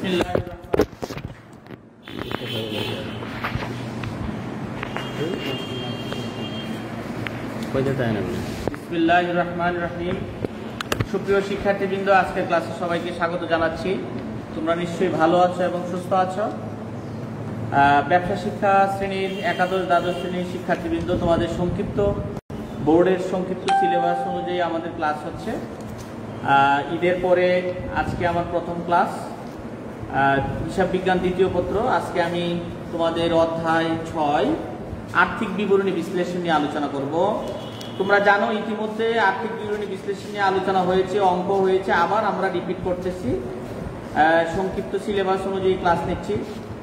বিসমিল্লাহির রহমানির রহিম। সুপ্রিয় শিক্ষার্থীবৃন্দ, আজকের ক্লাসে সবাইকে স্বাগত জানাচ্ছি। তোমরা নিশ্চয়ই ভালো আছো এবং সুস্থ আছো। ব্যবসা শিক্ষা শ্রেণীর একাদশ দ্বাদশ শ্রেণীর শিক্ষার্থীবৃন্দ, তোমাদের সংক্ষিপ্ত বোর্ডের সংক্ষিপ্ত সিলেবাস অনুযায়ী আমাদের ক্লাস হচ্ছে। ঈদের পরে আজকে আমার প্রথম ক্লাস, হিসাব বিজ্ঞান দ্বিতীয় পত্র। আজকে আমি তোমাদের অধ্যায় 6 আর্থিক বিবরণী বিশ্লেষণ নিয়ে আলোচনা করব। তোমরা জানো ইতিমধ্যে আর্থিক বিবরণী বিশ্লেষণ নিয়ে আলোচনা হয়েছে, অঙ্ক হয়েছে, আবার আমরা রিপিট করতেছি, সংক্ষিপ্ত সিলেবাস অনুযায়ী ক্লাস নিচ্ছি।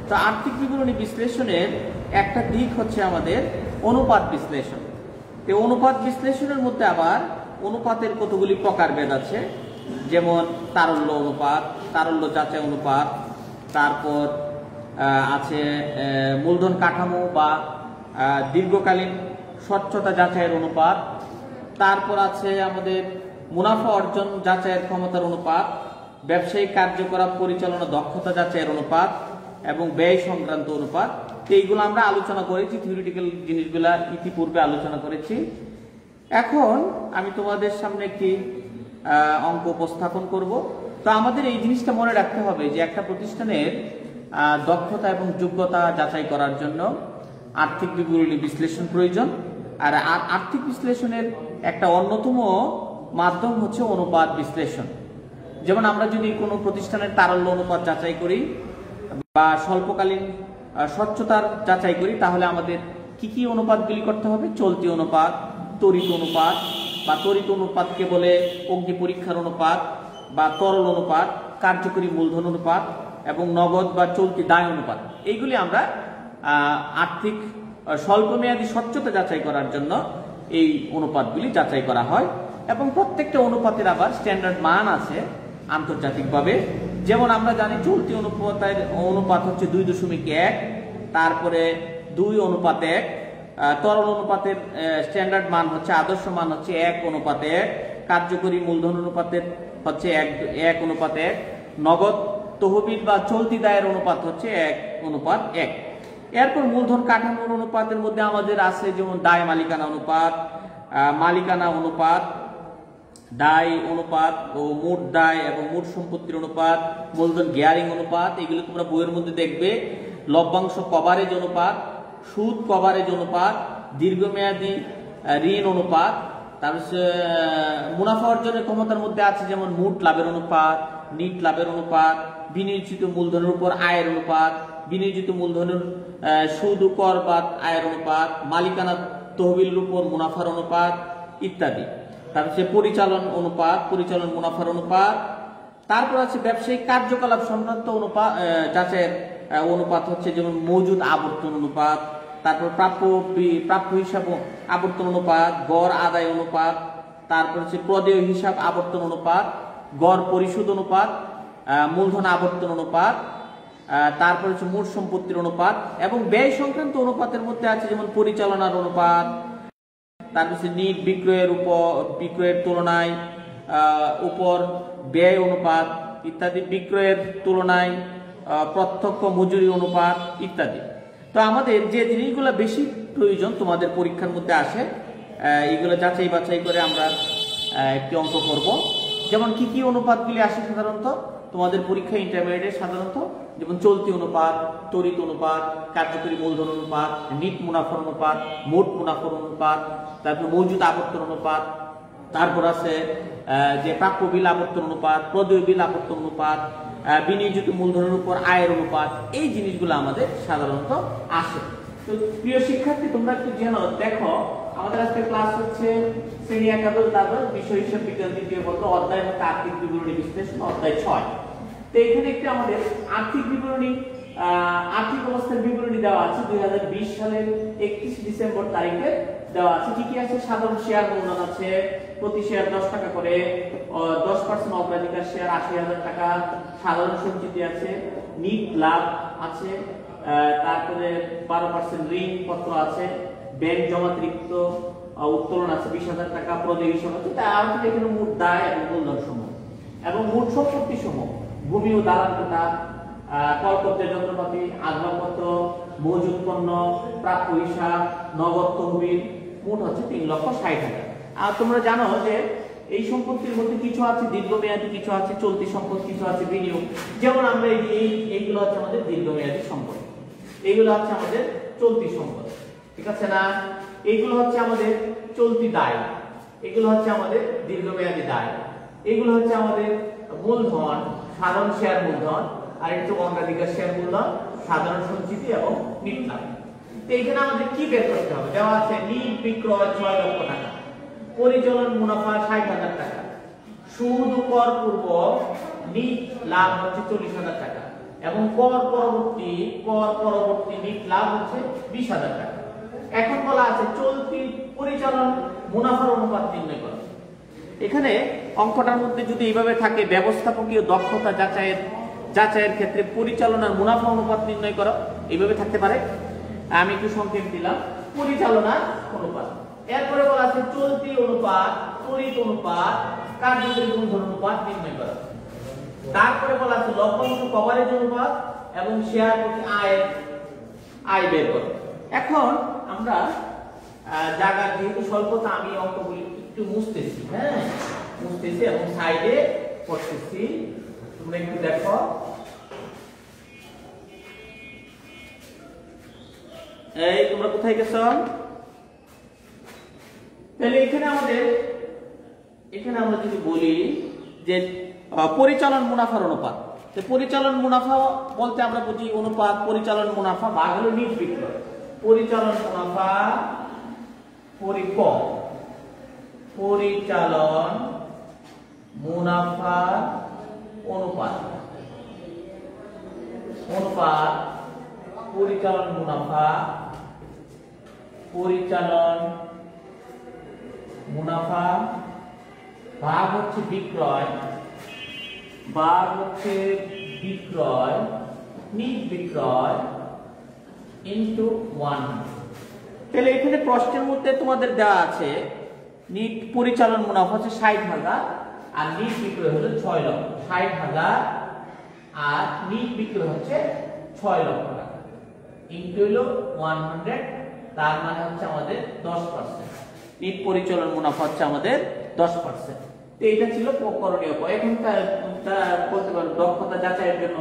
তো আর্থিক বিবরণী বিশ্লেষণের একটা দিক হচ্ছে আমাদের অনুপাত বিশ্লেষণ। তো অনুপাত বিশ্লেষণের মধ্যে আবার অনুপাতের কতগুলি প্রকারভেদ আছে, যেমন তারল্য অনুপাত, তারল্য যাচাই অনুপাত, তারপর আছে মূলধন কাঠামো বা দীর্ঘকালীন স্বচ্ছতা যাচাইয়ের অনুপাত, তারপর আছে আমাদের মুনাফা অর্জন যাচাইয়ের ক্ষমতার অনুপাত, ব্যবসায়িক কার্যকলাপ পরিচালনা দক্ষতা যাচাইয়ের অনুপাত এবং ব্যয় সংক্রান্ত অনুপাত। তো এইগুলো আমরা আলোচনা করেছি, থিওরিটিক্যাল জিনিসগুলা ইতিপূর্বে আলোচনা করেছি। এখন আমি তোমাদের সামনে একটি অঙ্ক উপস্থাপন করব। তো আমাদের এই জিনিসটা মনে রাখতে হবে যে একটা প্রতিষ্ঠানের দক্ষতা এবং যোগ্যতা যাচাই করার জন্য আর্থিক বিবরণী বিশ্লেষণ প্রয়োজন। আর আর্থিক বিশ্লেষণের একটা অন্যতম মাধ্যম হচ্ছে অনুপাত বিশ্লেষণ। যেমন আমরা যদি কোনো প্রতিষ্ঠানের তারল্য অনুপাত যাচাই করি বা স্বল্পকালীন স্বচ্ছতার যাচাই করি, তাহলে আমাদের কি কি অনুপাতগুলি করতে হবে? চলতি অনুপাত, তড়িৎ অনুপাত বা তড়িৎ অনুপাতকে বলে অগ্নি পরীক্ষার অনুপাত বা তরল অনুপাত, কার্যকরী মূলধন অনুপাত এবং নগদ বা চলতি দায় অনুপাত। এইগুলি আমরা আর্থিক স্বল্পমেয়াদী স্বচ্ছতা যাচাই করার জন্য এই অনুপাতগুলি যাচাই করা হয়। এবং প্রত্যেকটা অনুপাতের আবার স্ট্যান্ডার্ড মান আছে আন্তর্জাতিকভাবে। যেমন আমরা জানি চলতি অনুপাত হচ্ছে 2.1, তারপরে 2:1, তরল অনুপাতের স্ট্যান্ডার্ড মান হচ্ছে, আদর্শ মান হচ্ছে 1:1, কার্যকরী মূলধন অনুপাতের হচ্ছে 1:1, নগদ তহবিল বা চলতি দায়ের অনুপাত হচ্ছে 1:1। এরপর মূলধন কাঠামোর অনুপাতের মধ্যে আমাদের আছে যেমন দায় মালিকানা অনুপাত, মালিকানা অনুপাত, দায় অনুপাত ও মোট দায় এবং মোট সম্পত্তির অনুপাত, মূলধন গিয়ারিং অনুপাত, এগুলো তোমরা বইয়ের মধ্যে দেখবে। লভ্যাংশ কভারেজ অনুপাত, সুদ কভারেজ অনুপাত, দীর্ঘমেয়াদী ঋণ অনুপাত। তারপর মুনাফা অর্জনের ক্ষমতার মধ্যে আছে যেমন মোট লাভের অনুপাত, নিট লাভের অনুপাত, বিনিয়োজিত মূলধনের উপর আয়ের অনুপাত, বিনিয়োজিত মূলধনের সুদ ও কর বাদ আয়ের অনুপাত, মালিকানা তহবিলের উপর মুনাফার অনুপাত ইত্যাদি। তারপরে পরিচালন অনুপাত, পরিচালন মুনাফার অনুপাত। তারপর আছে ব্যবসায়িক কার্যকলাপ সংক্রান্ত অনুপাত যাচাইয়ের অনুপাত হচ্ছে যেমন মজুদ আবর্তন অনুপাত, তারপর প্রাপ্য হিসাব আবর্তন অনুপাত, গড় আদায় অনুপাত, তারপর হচ্ছে প্রদেয় হিসাব আবর্তন অনুপাত, গড় পরিশোধ অনুপাত, মূলধন আবর্তন অনুপাত, তারপর হচ্ছে মোট সম্পত্তির অনুপাত। এবং ব্যয় সংক্রান্ত অনুপাতের মধ্যে আছে যেমন পরিচালনার অনুপাত, তারপর হচ্ছে নিট বিক্রয়ের তুলনায় উপর ব্যয় অনুপাত ইত্যাদি, বিক্রয়ের তুলনায় প্রত্যক্ষ মজুরি অনুপাত ইত্যাদি। তো আমাদের যে জিনিসগুলো বেশি প্রয়োজন তোমাদের পরীক্ষার মধ্যে আসে, এইগুলো যাচাই বাছাই করে আমরা একটি অঙ্ক করব। যেমন কি কি অনুপাতগুলি আসে সাধারণত তোমাদের পরীক্ষা ইন্টারমিডিয়েট, সাধারণত যেমন চলতি অনুপাত, তড়িৎ অনুপাত, কার্যকরী মূলধন অনুপাত, নিট মুনাফার অনুপাত, মোট মুনাফার অনুপাত, তারপর মজুদ আবর্তন অনুপাত, তারপর আছে যে প্রাপ্য বিল আবর্তন অনুপাত, প্রদেয় বিল আবর্তন অনুপাত, বিনিয়োজিত মূলধনের উপর আয়ের অনুপাত। এই জিনিসগুলো আমাদের সাধারণত আসে। তো প্রিয় শিক্ষার্থী, তোমরা একটু দেখো আমাদের আজকে ক্লাস হচ্ছে শ্রেণী একাদশ দ্বাদশ বিষয় হিসাব বিজ্ঞান দ্বিতীয় পত্র, অধ্যায় হচ্ছে আর্থিক বিবরণী বিশ্লেষণ, অধ্যায় 6। তো এখানে একটি আমাদের আর্থিক বিবরণী, আর্থিক অবস্থার বিবরণী দেওয়া আছে 2020 সালের 31 ডিসেম্বর তারিখে দেওয়া আছে। কি কি আছে? সাধারণ শেয়ার মূলধন আছে, প্রতি শেয়ার 10 টাকা করে, 10% অগ্রাধিকার শেয়ার 80,000 টাকা, সাধারণ সঞ্চিতি আছে, নিট লাভ আছে, তারপরে 12% ঋণ পত্র আছে, ব্যাংক জমাতিরিক্ত উত্তোলন আছে 20,000 টাকা, প্রদেয় হিসাব আছে। তার এখানে মোট দায় এবং মূলধন সমূহ এবং মোট সম্পত্তি সমূহ, ভূমি ও দালান কোটা, কলপত্রের যন্ত্রপাতি, আসবাবপত্র, মজুত পণ্য, প্রাপ্য হিসাব, নগদ তহবিল, মোট হচ্ছে 3,60,000। আর তোমরা জানো যে এই সম্পত্তির মধ্যে কিছু আছে দীর্ঘমেয়াদী, কিছু আছে চলতি সম্পদ, কিছু আছে বিনিয়োগ। যেমন আমরা এইগুলো হচ্ছে আমাদের দীর্ঘমেয়াদী সম্পদ, এইগুলো হচ্ছে আমাদের চলতি সম্পদ, ঠিক আছে না? এইগুলো হচ্ছে আমাদের চলতি দায়, এগুলো হচ্ছে আমাদের দীর্ঘমেয়াদী দায়, এগুলো হচ্ছে আমাদের মূলধন, সাধারণ শেয়ার মূলধন, আর একটু অগ্রাধিকার শেয়ার মূলধন, সাধারণ সঞ্চিতি এবং নিট লাভ। তো এখানে আমাদের কি বের করতে হবে? দেওয়া আছে নিট বিক্রয় 6 লক্ষ টাকা, পরিচালন মুনাফা 60,000 টাকা, সুদ ও কর পূর্বক নিট লাভ হচ্ছে 40,000 টাকা এবং কর পরবর্তী নিট লাভ হচ্ছে 20,000 টাকা। এখন বলা আছে চলতি পরিচালন মুনাফার অনুপাত নির্ণয় করো। এখানে অঙ্কটার মধ্যে যদি এইভাবে থাকে ব্যবস্থাপকীয় দক্ষতা যাচাইয়ের ক্ষেত্রে পরিচালনার মুনাফা অনুপাত নির্ণয় করো, এইভাবে থাকতে পারে। আমি একটু সংক্ষেপ দিলাম, পরিচালনার অনুপাত। এরপরে বলা আছে চলতি অনুপাত, তড়িৎ অনুপাত, কার্যকরী মূলধন অনুপাত নির্ণয় করো। তারপরে বলা আছে লভ্যাংশ কভারেজ অনুপাত এবং শেয়ার প্রতি আয় বের করো। এখন আমরা জায়গা যেহেতু স্বল্পতা, আমি অঙ্কগুলি একটু মুছতেছি, হ্যাঁ মুছতেছি এবং সাইডে করতেছি, তোমরা একটু দেখো। এই তোমরা কোথায় গেছ? তাহলে এখানে আমরা যদি বলি যে পরিচালন মুনাফার অনুপাত, পরিচালন মুনাফা বলতে আমরা বুঝি অনুপাত পরিচালন মুনাফা ভাগ হলো নিট বিক্রয়। পরিচালন মুনাফা পরিচালন মুনাফা অনুপাত পরিচালন মুনাফা ভাগ হচ্ছে বিক্রয় নিট বিক্রয় ইনটু 100। তাহলে এখানে প্রশ্নের মধ্যে তোমাদের দেওয়া আছে নিট পরিচালন মুনাফা হচ্ছে 60,000 আর নিট বিক্রয় হলো 6 লক্ষ। 60,000 আর নিট বিক্রয় হচ্ছে 6 লক্ষ টাকা ইনটু হলো 100, তার মানে হচ্ছে আমাদের 10%। নিট পরিচালন মুনাফা হচ্ছে আমাদের 10%। তো এটা ছিল করণীয়। এখন বলতে পারো দক্ষতা যাচাইয়ের জন্য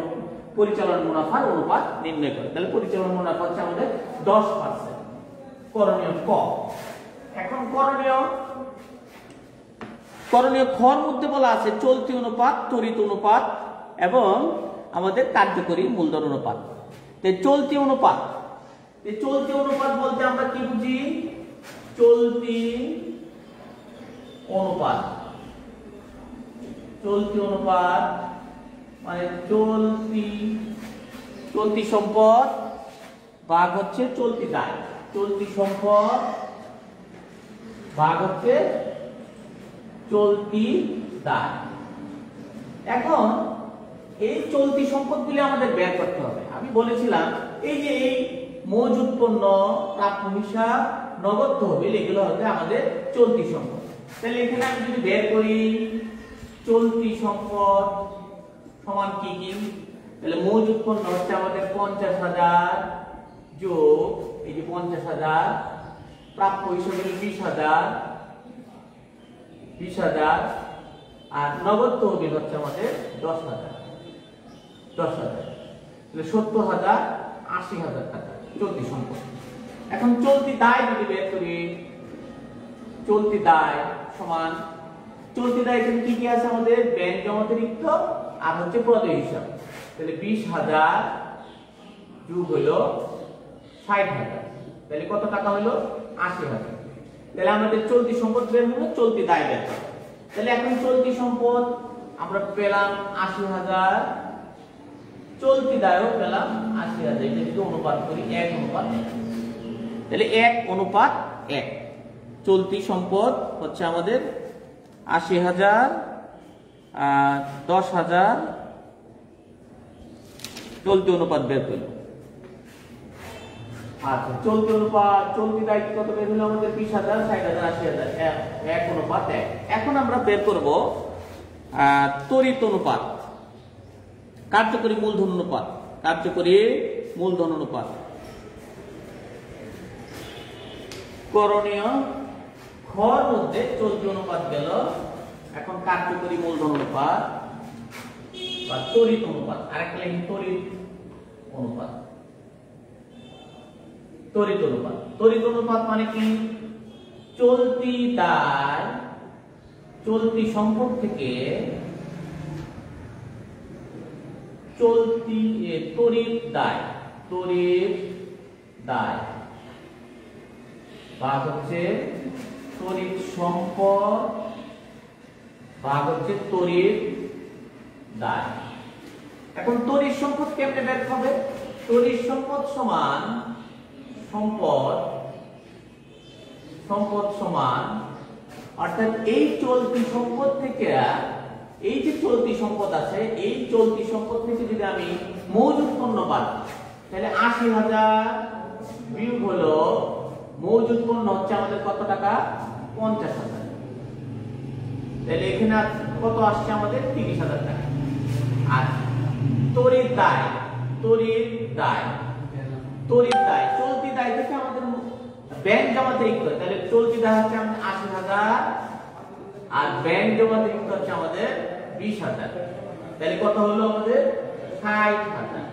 পরিচালন মুনাফার অনুপাত নির্ণয় করে। তাহলে পরিচালন মুনাফা হচ্ছে আমাদের 10%। করণীয় ক। এখন করণীয় খর মধ্যে বলা আছে চলতি অনুপাত, তড়িৎ অনুপাত এবং আমাদের কার্যকরী মূলধন অনুপাত। চলতি অনুপাত বলতে আমরা কি বুঝি? চলতি অনুপাত মানে চলতি সম্পদ ভাগ হচ্ছে চলতি দায়, চলতি সম্পদ ভাগ হচ্ছে চলতি দায়। এখন এই চলতি সম্পদগুলি আমাদের বের করতে হবে। আমি বলেছিলাম এই যে এই মজুত পণ্য, প্রাপ্য হিসাব, নগদ তহবিল, এগুলো হচ্ছে আমাদের চলতি সম্পদ। তাহলে এখানে আমি যদি বের করি চলতি সম্পদ সমান কি কি, তাহলে মজুত পণ্য হচ্ছে আমাদের 50,000 যোগ এই যে 50,000, প্রাপ্য হিসাবে 20,000 আর নগদ তহবিল হচ্ছে আমাদের 10,000, তাহলে 70,000, 80,000 টাকা চলতি সম্পদ। এখন চলতি দায় যদি বের করি, চলতি দায় সমান চলতি দায় এখানে কি কি আছে আমাদের? ব্যাংক জমা অতিরিক্ত আর হচ্ছে প্রদেয় হিসাব। তাহলে 20,000 যোগ হলো 60,000, তাহলে কত টাকা হলো? 80,000। তাহলে আমাদের চলতি সম্পদ বের হলো, চলতি দায় বের হলো। তাহলে এখন চলতি সম্পদ আমরা পেলাম 80,000, চলতি দায়ও পেলাম 80,000। এটা যদি অনুপাত করি 1:1, তাহলে 1:1। চলতি সম্পদ হচ্ছে আমাদের 80,000 আর 10,000, চলতি অনুপাত বের করলো। আচ্ছা, চলতি অনুপাত চলতি দায় কত বের হলো আমাদের? 20,000, 60,000, 80,000, 1:1। এখন আমরা বের করব তড়িৎ অনুপাত, কার্যকরী মূলধন অনুপাত। কার্যকরী মূলধন অনুপাত। করণীয় খর মধ্যে চলতি অনুপাত গেল, এখন কার্যকরী মূলধন অনুপাত বা তড়িৎ অনুপাত। আরেকটা লিখি তড়িৎ অনুপাত। তড়িৎ অনুপাত, তড়িৎ অনুপাত মানে কি? চলতি দায়, চলতি সম্পদ থেকে চলতি তড়িৎ দায়, তড়িৎ দায় ভাগ হচ্ছে তড়িৎ সম্পদ ভাগ হচ্ছে তড়িৎ দায়। এখন তড়িৎ সম্পদ কেমনে বের হবে? তড়িৎ সম্পদ সমান সম্পদ, সম্পদ সমান অর্থাৎ এই চলতি সম্পদ থেকে, এই যে চলতি সম্পদ আছে, এই চলতি সম্পদ থেকে যদি আমি মজুদ পণ্য পাই, তাহলে ৮০,০০০ বিয়োগ হলো মজুদ পণ্য হচ্ছে আমাদের কত টাকা? ৫০,০০০। তাহলে এখানে কত আসছে আমাদের? ৩০,০০০ টাকা। আর তড়িৎ দায়, তড়িৎ দায়, তড়িৎ দায় চলতি দায় থেকে আমাদের ব্যাংক জমাতে লিখতে হয়, তাহলে চলতি দায় হচ্ছে আমাদের ৮০,০০০ আর ব্যাংক জমাতে লিখতে হচ্ছে আমাদের ২০,০০০। তাহলে কত হলো আমাদের? ৬০,০০০।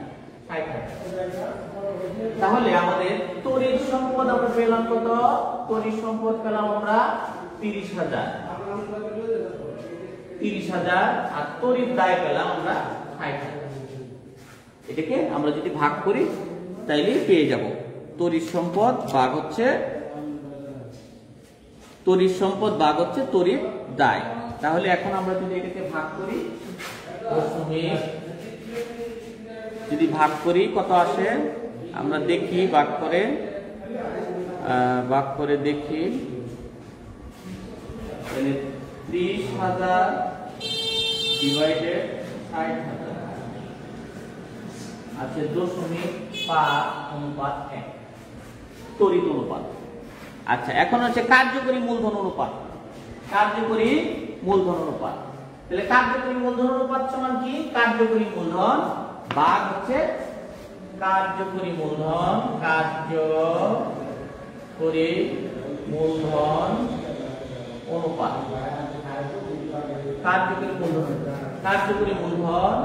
তাহলে আমাদের তড়িৎ সম্পদ আমরা পেলাম কত? তড়িৎ সম্পদ পেলাম আমরা ৩০,০০০, ৩০,০০০ আর তড়িৎ দায় পেলাম আমরা ৬০,০০০। এটাকে আমরা যদি ভাগ করি তাইলে পেয়ে যাব তড়িৎ সম্পদ ভাগ হচ্ছে তড়িৎ সম্পদ ভাগ হচ্ছে তড়িৎ দায়। তাহলে এখন আমরা যদি এটাকে ভাগ করি, যদি ভাগ করি কত আসে আমরা দেখি, ভাগ করে দেখি। তাহলে ৩০,০০০ ডিভাইডেড ৬০,০০০ আছে 0.৫/1 তড়িৎ অনুপাত। আচ্ছা, এখন হচ্ছে কার্যকরী মূলধন অনুপাত। কার্যকরী মূলধন অনুপাত, তাহলে কার্যকরী মূলধন অনুপাত সমান কি? কার্যকরী মূলধন ভাগ হচ্ছে কার্যকরী মূলধন, কার্যকরী মূলধন অনুপাত। কার্যকরী মূলধন, কার্যকরী মূলধন,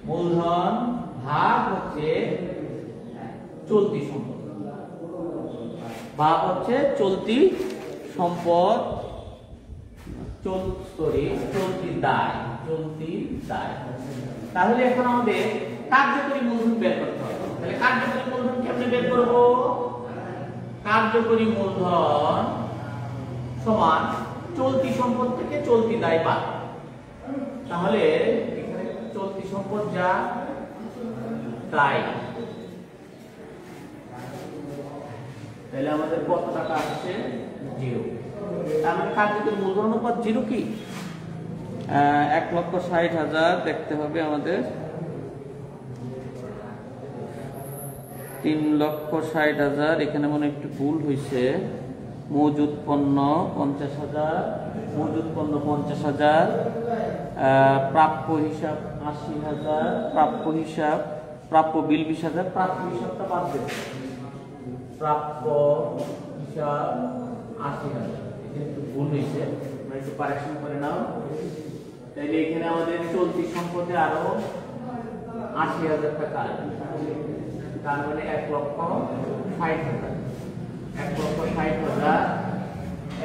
মূলধন ভাগ হচ্ছে চলতি সম্পদ, ভাগ হচ্ছে চলতি সম্পদ, চলতি দায়, চলতি দায়। তাহলে এখন আমাদের কার্যকরী মূলধন বের করতে হবে। তাহলে কার্যকরী মূলধন কেমনে বের করব? কার্যকরী মূলধন সমান চলতি সম্পদ থেকে চলতি দায় বাদ। তাহলে এখানে চলতি সম্পদ যা দায়, তাহলে আমাদের কত টাকা আসছে? 0। তার মানে কার্যকরী মূলধন অনুপাত 0 কি? ১,৬০,০০০ দেখতে হবে আমাদের। ৩,৬০,০০০ এখানে মনে একটু ভুল হয়েছে। মজুদ পণ্য ৫০,০০০, মজুদ পণ্য ৫০,০০০, প্রাপ্য হিসাব ৮০,০০০, প্রাপ্য হিসাব, প্রাপ্য বিল ২০,০০০। প্রাপ্য হিসাবটা বাদ দেব, প্রাপ্য হিসাব ৮০,০০০, এখানে একটু ভুল হয়েছে, আমরা একটু কারেকশন করে নাও। তাইলে এখানে আমাদের চলতি সম্পদে আরো ৮০,০০০ টাকা, তার মানে ১,৬০,০০০। ১,৬০,০০০,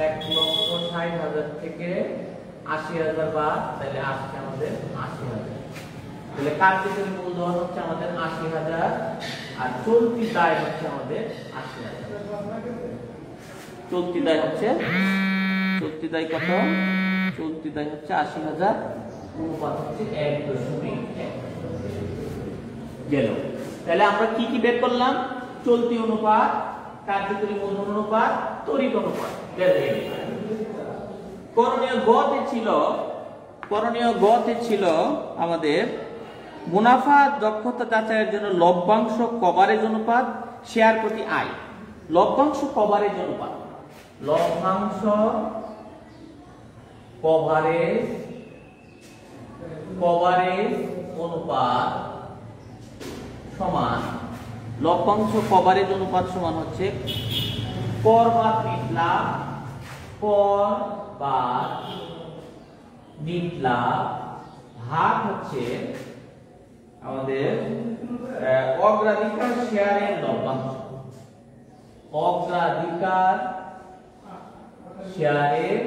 ১,৬০,০০০ থেকে ৮০,০০০ বাদ, তাহলে আসছে আমাদের ৮০,০০০। তাহলে কার্যকরী মূলধন হচ্ছে আমাদের ৮০,০০০ আর চলতি দায় হচ্ছে আমাদের ৮০,০০০। চলতি দায় হচ্ছে, চলতি দায় কত? চলতি দায় হচ্ছে ৮০,০০০, অনুপাত হচ্ছে ১.১ গেল। তাহলে আমরা কি কি বের করলাম? চলতি অনুপাত, কার্যকরী মূলধন অনুপাত, তড়িৎ অনুপাত বের হয়ে গেল। করণীয় গতে ছিল আমাদের মুনাফা দক্ষতা যাচাইয়ের জন্য লভ্যাংশ কভারেজ অনুপাত, শেয়ার প্রতি আয়। লভ্যাংশ কভারেজ অনুপাত, লভ্যাংশ কভারেজ অনুপাত সমান লভ্যাংশ কভারেজ অনুপাত সমান হচ্ছে কর বাদ নিট লাভ, কর বাদ নিট লাভ ভাগ হচ্ছে আমাদের অগ্রাধিকার শেয়ারের লভ্যাংশ। অগ্রাধিকার শেয়ারের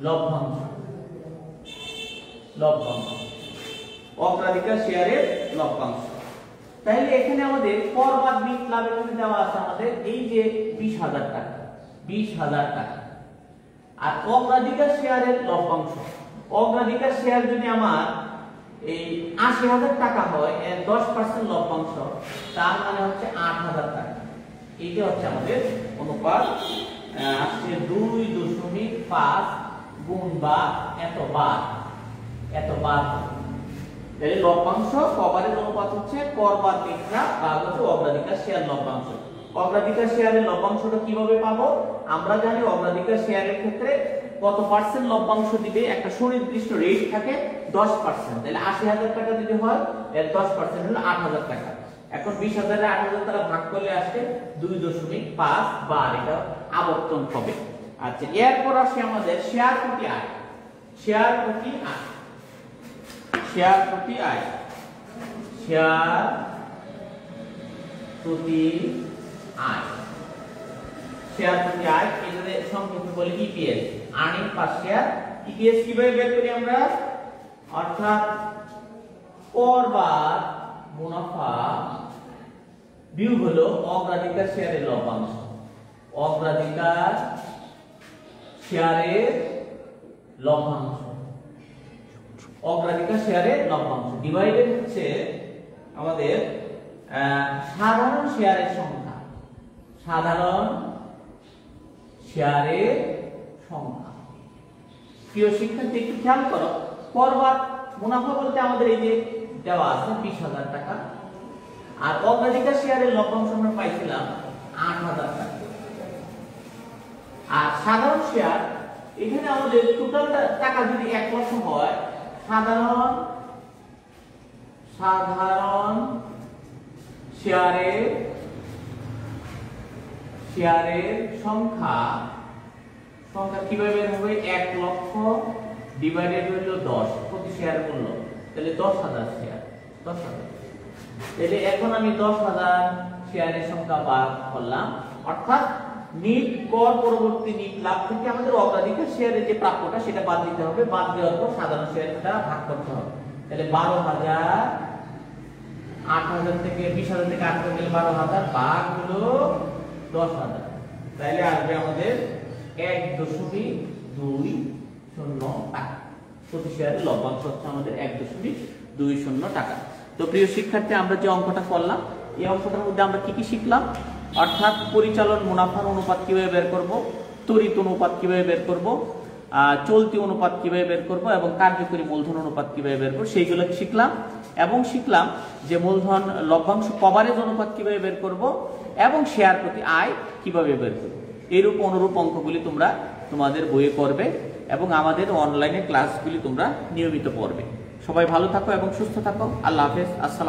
লভ্যাংশ, অগ্রাধিকার শেয়ারের লভ্যাংশ। তাহলে এখানে আমাদের কর বাদ নিট লাভ এখানে দেওয়া আছে আমাদের এই যে 20,000 টাকা, 20,000 টাকা। আর অগ্রাধিকার শেয়ারের লভ্যাংশ, অগ্রাধিকার শেয়ার যদি আমার এই 80,000 টাকা হয়, এর 10% লভ্যাংশ, তার মানে হচ্ছে 8,000 টাকা। এইটা হচ্ছে আমাদের অনুপাত আসছে 2.5 গুণ বা এত বার। তাহলে লভ্যাংশ কভারেজ অনুপাত হচ্ছে কর বাদ নিট লাভ ভাগ হচ্ছে অগ্রাধিকার শেয়ার লভ্যাংশ। অগ্রাধিকার শেয়ারের লভ্যাংশটা কিভাবে পাবো? আমরা জানি অগ্রাধিকার শেয়ারের ক্ষেত্রে কত পার্সেন্ট লভ্যাংশ দিবে, একটা সুনির্দিষ্ট রেট থাকে 10%। তাহলে 80,000 টাকা যদি হয়, এর 10% হলো 8,000 টাকা। এখন 20,000 এর 8,000 টাকা ভাগ করলে আসে 2.5 বার, এটা আবর্তন হবে। আচ্ছা, এরপর আসে আমাদের শেয়ার প্রতি আয়। শেয়ার প্রতি আয়, শেয়ার প্রতি আয়, শেয়ার প্রতি আয়, শেয়ার প্রতি আয়, এটাকে সংক্ষেপে বলি ইপিএস, আর্নিং পার শেয়ার। ইপিএস কিভাবে বের করি আমরা? অর্থাৎ কর বাদ মুনাফা বিয়োগ হলো অগ্রাধিকার শেয়ারের লভ্যাংশ। অগ্রাধিকার শেয়ারের লভ্যাংশ, অগ্রাধিকার শেয়ারের লভ্যাংশ ডিভাইডেড হচ্ছে আমাদের সাধারণ শেয়ারের সংখ্যা, সাধারণ শেয়ারের সংখ্যা। প্রিয় শিক্ষার্থী, একটু খেয়াল করো, কর বাদ মুনাফা বলতে আমাদের এই যে দেওয়া আছে 20,000 টাকা, আর অগ্রাধিকার শেয়ারের লভ্যাংশ আমরা পাইছিলাম 8,000 টাকা। আর সাধারণ শেয়ার, এখানে আমাদের টোটাল টাকা যদি 1 লক্ষ হয়, সাধারণ শেয়ারের সংখ্যা কিভাবে হবে? 1 লক্ষ ডিভাইডেড হলো 10, প্রতি শেয়ারের মূল্য, তাহলে 10,000 শেয়ার, 10,000। তাহলে এখন আমি 10,000 শেয়ারের সংখ্যা বাদ করলাম, অর্থাৎ নিট কর পরবর্তী নিট লাভ থেকে আমাদের অগ্রাধিকার শেয়ারের যে প্রাপ্যটা সেটা বাদ দিতে হবে। বাদ দেওয়ার পর সাধারণ শেয়ারের দ্বারা ভাগ করতে হবে। তাহলে 12,000, 8,000 থেকে 20,000 থেকে 8,000 গেলে 12,000 ভাগ হলো 10,000। তাহলে আসবে আমাদের 1.20 টাকা। প্রতি শেয়ারের লভ্যাংশ হচ্ছে আমাদের 1.20 টাকা। তো প্রিয় শিক্ষার্থী, আমরা যে অঙ্কটা করলাম, এই অঙ্কটার মধ্যে আমরা কি কি শিখলাম? অর্থাৎ পরিচালন মুনাফার অনুপাত কিভাবে বের করব, তড়িৎ অনুপাত কিভাবে বের করব, চলতি অনুপাত কিভাবে বের করব এবং কার্যকরী মূলধন অনুপাত কিভাবে বের করব, সেইগুলো শিখলাম। এবং শিখলাম যে মূলধন লভ্যাংশ কভারেজ অনুপাত কিভাবে বের করব এবং শেয়ার প্রতি আয় কিভাবে বের করব। এইরূপ অনুরূপ অঙ্কগুলি তোমরা তোমাদের বইয়ে করবে এবং আমাদের অনলাইনে ক্লাসগুলি তোমরা নিয়মিত পড়বে। সবাই ভালো থাকো এবং সুস্থ থাকো। আল্লাহ হাফেজ। আসসালাম।